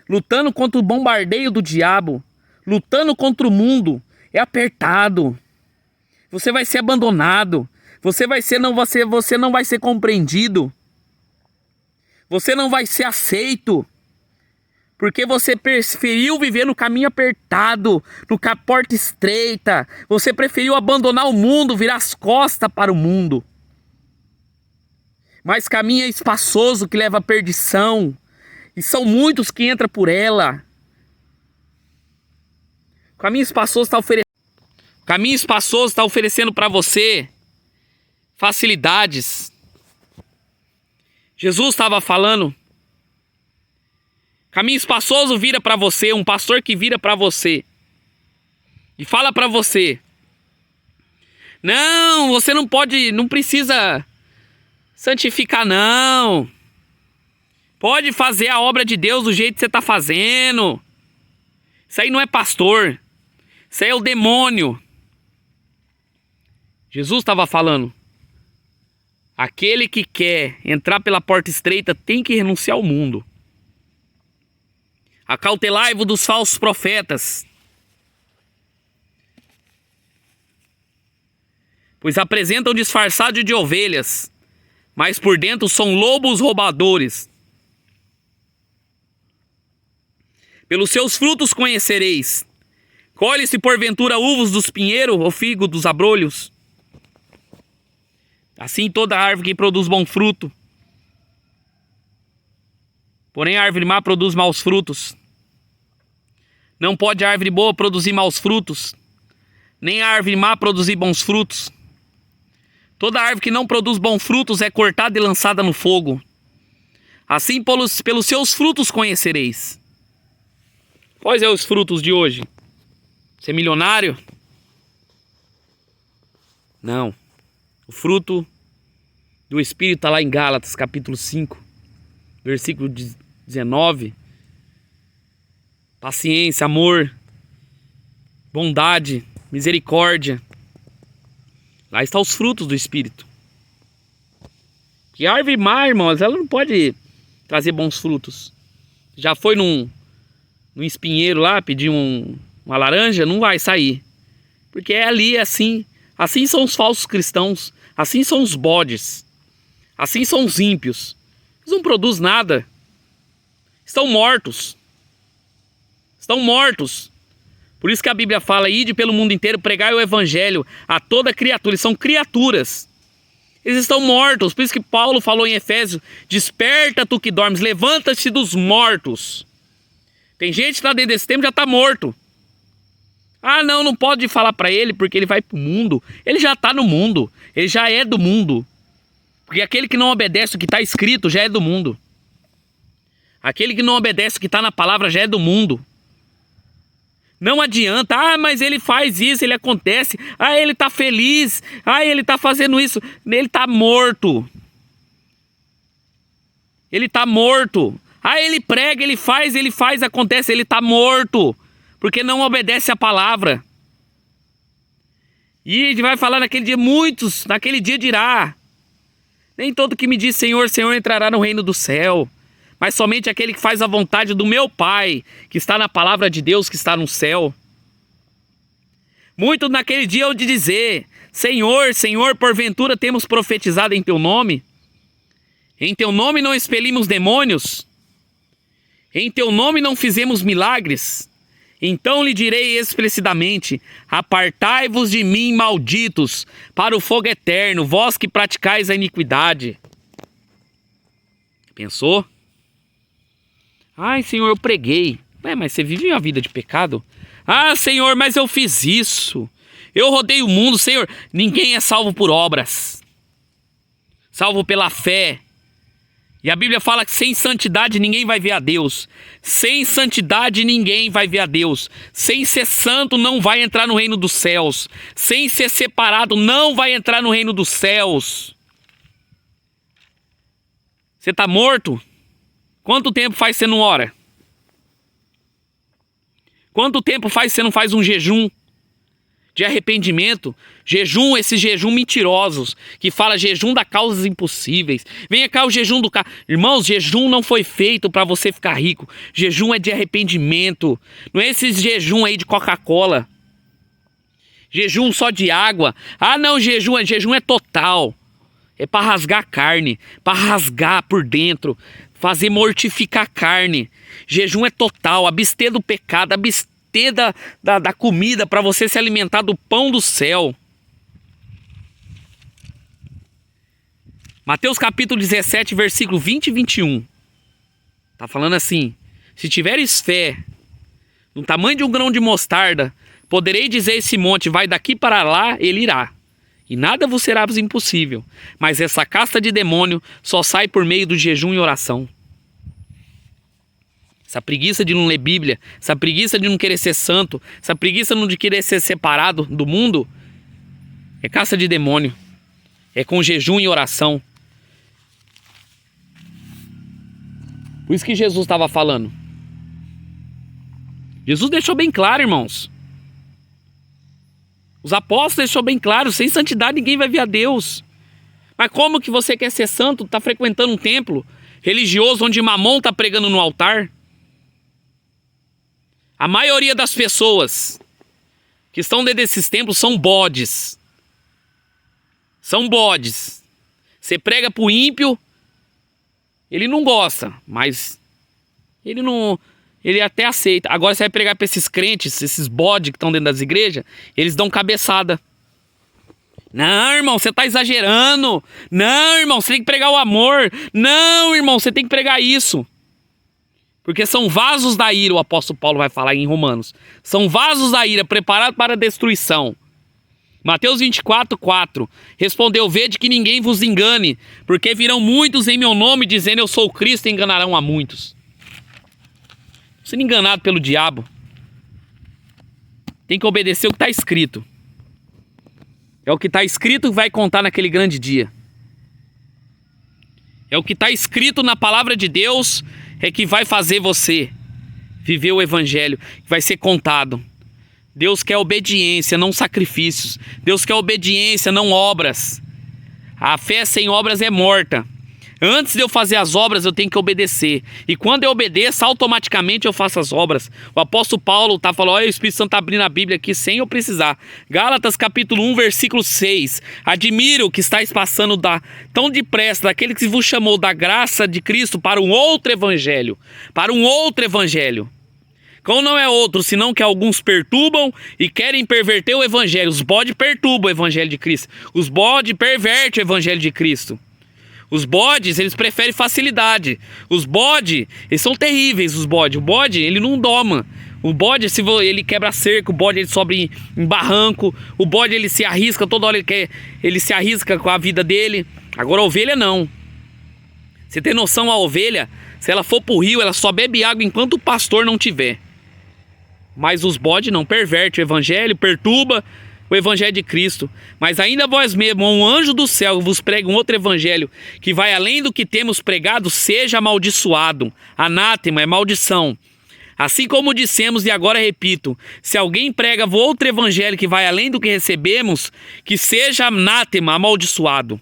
lutando contra o bombardeio do diabo, lutando contra o mundo. É apertado. Você vai ser abandonado. Você não vai ser compreendido. Você não vai ser aceito. Porque você preferiu viver no caminho apertado, porta estreita. Você preferiu abandonar o mundo, virar as costas para o mundo. Mas caminho é espaçoso que leva à perdição. E são muitos que entram por ela. O caminho espaçoso está oferecendo para você facilidades. Jesus estava falando. Caminho espaçoso vira para você, um pastor que vira para você e fala para você: não, você não pode, não precisa santificar não. Pode fazer a obra de Deus do jeito que você está fazendo. Isso aí não é pastor. Isso aí é o demônio. Jesus estava falando: aquele que quer entrar pela porta estreita tem que renunciar ao mundo. Acautelai-vos dos falsos profetas, pois apresentam disfarçado de ovelhas, mas por dentro são lobos roubadores. Pelos seus frutos conhecereis. Colhe-se porventura uvas dos pinheiros ou figo dos abrolhos? Assim toda árvore que produz bom fruto. Porém a árvore má produz maus frutos. Não pode a árvore boa produzir maus frutos, nem a árvore má produzir bons frutos. Toda árvore que não produz bons frutos é cortada e lançada no fogo. Assim pelos seus frutos conhecereis. Quais são os frutos de hoje? Ser milionário? Não. O fruto do Espírito está lá em Gálatas, capítulo 5, versículo 19. Paciência, amor, bondade, misericórdia. Lá estão os frutos do Espírito. E a árvore má, irmãos, ela não pode trazer bons frutos. Já foi num espinheiro lá, pedir uma laranja, não vai sair. Porque é ali, assim. Assim são os falsos cristãos. Assim são os bodes. Assim são os ímpios. Eles não produzem nada. Estão mortos. Estão mortos. Por isso que a Bíblia fala: ide pelo mundo inteiro, pregai o evangelho a toda criatura. Eles são criaturas. Eles estão mortos. Por isso que Paulo falou em Efésios: desperta tu que dormes, levanta-te dos mortos. Tem gente que está dentro desse tempo e já está morto. Ah, não pode falar para ele porque ele vai para o mundo. Ele já está no mundo. Ele já é do mundo. Porque aquele que não obedece o que está escrito já é do mundo. Aquele que não obedece o que está na palavra já é do mundo. Não adianta. Ah, mas ele faz isso, ele acontece. Ah, ele está feliz. Ah, ele está fazendo isso. Ele está morto. Ele está morto. Ah, ele prega, ele faz, acontece. Ele está morto. Porque não obedece a palavra. E ele vai falar naquele dia: muitos, naquele dia dirá: nem todo que me diz Senhor, Senhor entrará no reino do céu, mas somente aquele que faz a vontade do meu Pai, que está na palavra de Deus, que está no céu. Muitos naquele dia hão de dizer: Senhor, Senhor, porventura temos profetizado em teu nome? Em teu nome não expelimos demônios? Em teu nome não fizemos milagres? Então lhe direi explícitamente: apartai-vos de mim, malditos, para o fogo eterno, vós que praticais a iniquidade. Pensou? Ai, Senhor, eu preguei. Mas você vive uma vida de pecado? Ah, Senhor, mas eu fiz isso. Eu rodei o mundo, Senhor. Ninguém é salvo por obras. Salvo pela fé. E a Bíblia fala que sem santidade ninguém vai ver a Deus. Sem santidade ninguém vai ver a Deus. Sem ser santo não vai entrar no reino dos céus. Sem ser separado não vai entrar no reino dos céus. Você está morto? Quanto tempo faz que você não ora? Quanto tempo faz que você não faz um jejum de arrependimento? Jejum, esses jejum mentirosos, que fala jejum da causas impossíveis. Venha cá o jejum do... Irmãos, jejum não foi feito para você ficar rico. Jejum é de arrependimento. Não é esses jejum aí de Coca-Cola. Jejum só de água. Ah não, jejum é total. É para rasgar a carne, para rasgar por dentro, fazer mortificar a carne. Jejum é total, abster do pecado, abster da comida para você se alimentar do pão do céu. Mateus capítulo 17, versículo 20 e 21. Tá falando assim: se tiveres fé no tamanho de um grão de mostarda, poderei dizer a esse monte, vai daqui para lá, ele irá. E nada vos será impossível. Mas essa casta de demônio só sai por meio do jejum e oração. Essa preguiça de não ler Bíblia, essa preguiça de não querer ser santo, essa preguiça de querer ser separado do mundo, é casta de demônio. É com jejum e oração. Por isso que Jesus estava falando. Jesus deixou bem claro, irmãos. Os apóstolos deixou bem claro, sem santidade ninguém vai ver a Deus. Mas como que você quer ser santo, está frequentando um templo religioso onde Mamon está pregando no altar? A maioria das pessoas que estão dentro desses templos são bodes. São bodes. Você prega para o ímpio, ele não gosta, mas ele até aceita. Agora você vai pregar para esses crentes, esses bodes que estão dentro das igrejas, eles dão cabeçada. Não, irmão, você está exagerando. Não, irmão, você tem que pregar o amor. Não, irmão, você tem que pregar isso. Porque são vasos da ira, o apóstolo Paulo vai falar em Romanos. São vasos da ira, preparados para a destruição. Mateus 24, 4. Respondeu, vede que ninguém vos engane, porque virão muitos em meu nome, dizendo eu sou o Cristo, e enganarão a muitos. Sendo enganado pelo diabo. Tem que obedecer o que está escrito. É o que está escrito que vai contar naquele grande dia. É o que está escrito na palavra de Deus é que vai fazer você viver o evangelho, que vai ser contado. Deus quer obediência, não sacrifícios. Deus quer obediência, não obras. A fé sem obras é morta. Antes de eu fazer as obras, eu tenho que obedecer. E quando eu obedeço, automaticamente eu faço as obras. O apóstolo Paulo está falando, olha, o Espírito Santo está abrindo a Bíblia aqui sem eu precisar. Gálatas capítulo 1, versículo 6. Admiro que estáis passando tão depressa daquele que vos chamou da graça de Cristo para um outro evangelho. Para um outro evangelho. Como não é outro, senão que alguns perturbam e querem perverter o evangelho. Os bodes perturbam o evangelho de Cristo. Os bodes pervertem o evangelho de Cristo. Os bodes, eles preferem facilidade. Os bodes, eles são terríveis, os bodes. O bode, ele não doma. O bode, ele quebra cerco, o bode, ele sobe em barranco. O bode, ele se arrisca, toda hora ele se arrisca com a vida dele. Agora a ovelha não. Você tem noção, a ovelha, se ela for pro rio, ela só bebe água enquanto o pastor não tiver. Mas os bodes não, perverte o evangelho, perturba o evangelho de Cristo. Mas ainda vós mesmo, um anjo do céu vos prega um outro evangelho que vai além do que temos pregado, seja amaldiçoado. Anátema é maldição. Assim como dissemos e agora repito, se alguém prega outro evangelho que vai além do que recebemos, que seja anátema, amaldiçoado.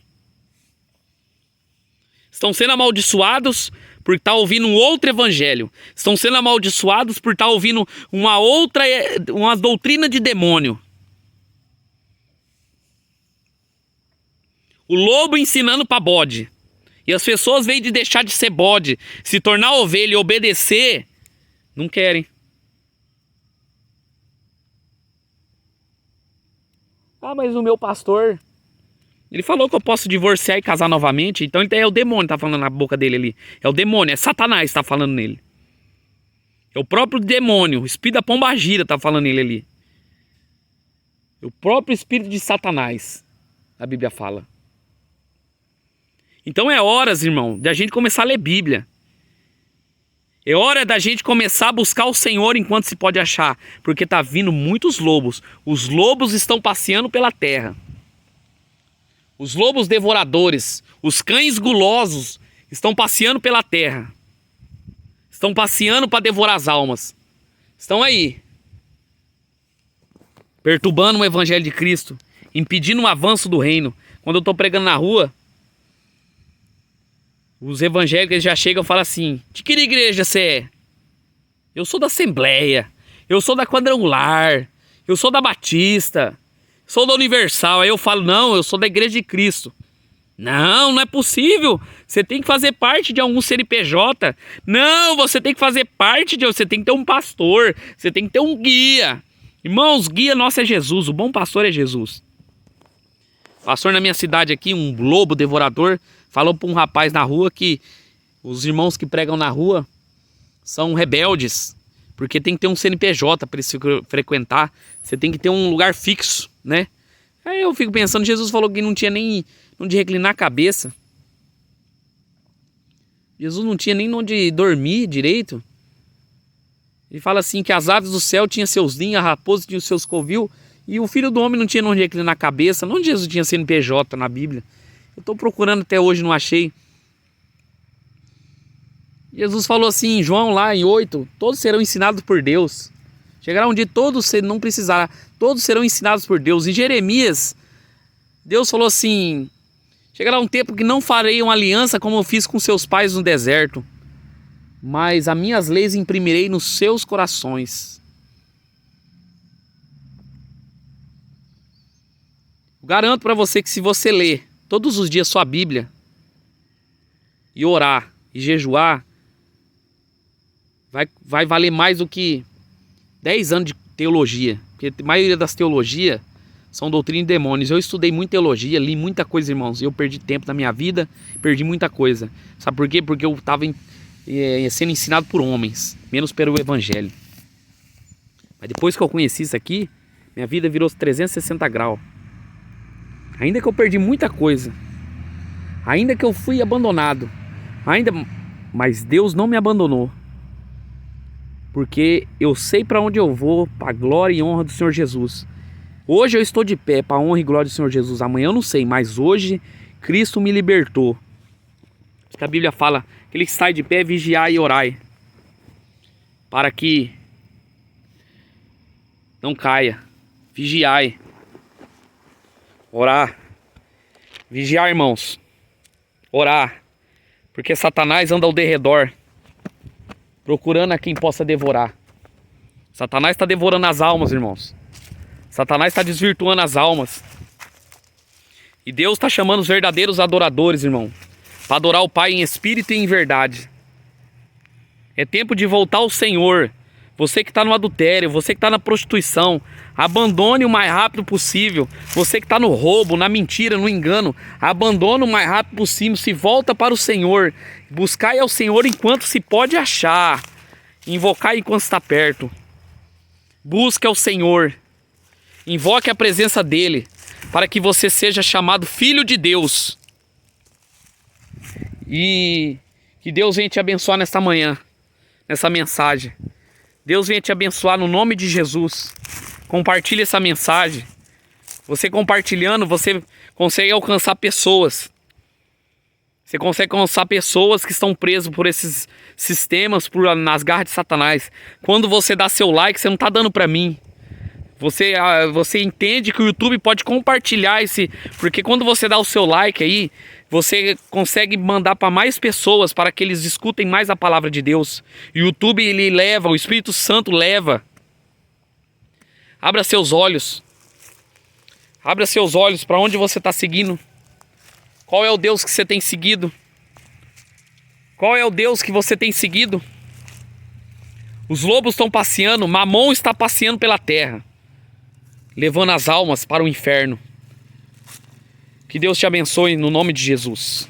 Estão sendo amaldiçoados por estar ouvindo um outro evangelho. Estão sendo amaldiçoados por estar ouvindo uma doutrina de demônio. O lobo ensinando para bode. E as pessoas vêm de deixar de ser bode, se tornar ovelha e obedecer, não querem. Ah, mas o meu pastor, ele falou que eu posso divorciar e casar novamente. Então é o demônio que está falando na boca dele ali. É o demônio, é Satanás que está falando nele. É o próprio demônio, o espírito da pombagira está falando nele ali. É o próprio espírito de Satanás, a Bíblia fala. Então é horas, irmão, da gente começar a ler Bíblia. É hora da gente começar a buscar o Senhor enquanto se pode achar. Porque tá vindo muitos lobos. Os lobos estão passeando pela terra. Os lobos devoradores, os cães gulosos estão passeando pela terra. Estão passeando para devorar as almas. Estão aí. Perturbando o evangelho de Cristo. Impedindo o avanço do reino. Quando eu estou pregando na rua, os evangélicos já chegam e falam assim: de que igreja você é? Eu sou da Assembleia. Eu sou da Quadrangular. Eu sou da Batista. Sou da Universal. Aí eu falo: não, eu sou da Igreja de Cristo. Não, não é possível. Você tem que fazer parte de algum CNPJ. Não, você tem que fazer parte de... Você tem que ter um pastor. Você tem que ter um guia. Irmãos, guia nosso é Jesus. O bom pastor é Jesus. Pastor na minha cidade aqui, um lobo devorador, falou para um rapaz na rua que os irmãos que pregam na rua são rebeldes. Porque tem que ter um CNPJ para eles frequentar. Você tem que ter um lugar fixo, né? Aí eu fico pensando, Jesus falou que não tinha nem onde reclinar a cabeça. Jesus não tinha nem onde dormir direito. Ele fala assim que as aves do céu tinham seus ninhos, a raposa tinha os seus covil, e o filho do homem não tinha onde reclinar a cabeça. Onde Jesus tinha CNPJ na Bíblia? Eu estou procurando até hoje, não achei. Jesus falou assim em João lá em 8, todos serão ensinados por Deus. Chegará um dia todos não precisará, todos serão ensinados por Deus. Em Jeremias, Deus falou assim: chegará um tempo que não farei uma aliança como eu fiz com seus pais no deserto, mas as minhas leis imprimirei nos seus corações. Eu garanto para você que se você ler todos os dias sua Bíblia, e orar, e jejuar, vai valer mais do que 10 anos de teologia. Porque a maioria das teologias são doutrina de demônios. Eu estudei muita teologia, li muita coisa, irmãos. Eu perdi tempo da minha vida, perdi muita coisa. Sabe por quê? Porque eu estava sendo ensinado por homens, menos pelo evangelho. Mas depois que eu conheci isso aqui, minha vida virou 360 graus. Ainda que eu perdi muita coisa, ainda que eu fui abandonado, mas Deus não me abandonou. Porque eu sei para onde eu vou, para a glória e honra do Senhor Jesus. Hoje eu estou de pé para a honra e glória do Senhor Jesus. Amanhã eu não sei, mas hoje Cristo me libertou. A Bíblia fala: aquele que sai de pé, vigiai e orai, para que não caia. Vigiai. Orar. Vigiar, irmãos. Orar. Porque Satanás anda ao derredor, procurando a quem possa devorar. Satanás está devorando as almas, irmãos. Satanás está desvirtuando as almas. E Deus está chamando os verdadeiros adoradores, irmão, para adorar o Pai em espírito e em verdade. É tempo de voltar ao Senhor. Você que está no adultério, você que está na prostituição, abandone o mais rápido possível. Você que está no roubo, na mentira, no engano, abandone o mais rápido possível. Se volta para o Senhor. Buscai ao Senhor enquanto se pode achar. Invocai enquanto está perto. Busque ao Senhor. Invoque a presença dEle, para que você seja chamado filho de Deus. E que Deus venha te abençoar nesta manhã, nessa mensagem. Deus venha te abençoar no nome de Jesus. Compartilhe essa mensagem. Você compartilhando, você consegue alcançar pessoas. Você consegue alcançar pessoas que estão presas por esses sistemas, nas garras de Satanás. Quando você dá seu like, você não está dando para mim. Você entende que o YouTube pode compartilhar porque quando você dá o seu like aí, você consegue mandar para mais pessoas, para que eles escutem mais a palavra de Deus. O YouTube, ele leva, o Espírito Santo leva. Abra seus olhos. Abra seus olhos para onde você está seguindo. Qual é o Deus que você tem seguido? Qual é o Deus que você tem seguido? Os lobos estão passeando, Mamon está passeando pela terra, levando as almas para o inferno. Que Deus te abençoe no nome de Jesus.